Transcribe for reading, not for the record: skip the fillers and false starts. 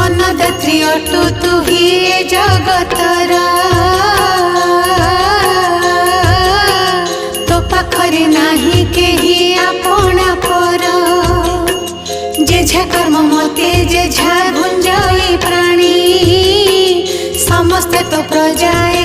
अन्नदात्री अटु तू ही ए जगतर तो पाखरे नाही केही आपणा पर जेझा कर्म मते जेझा गुंजई प्राणी समस्ते तो प्रजाए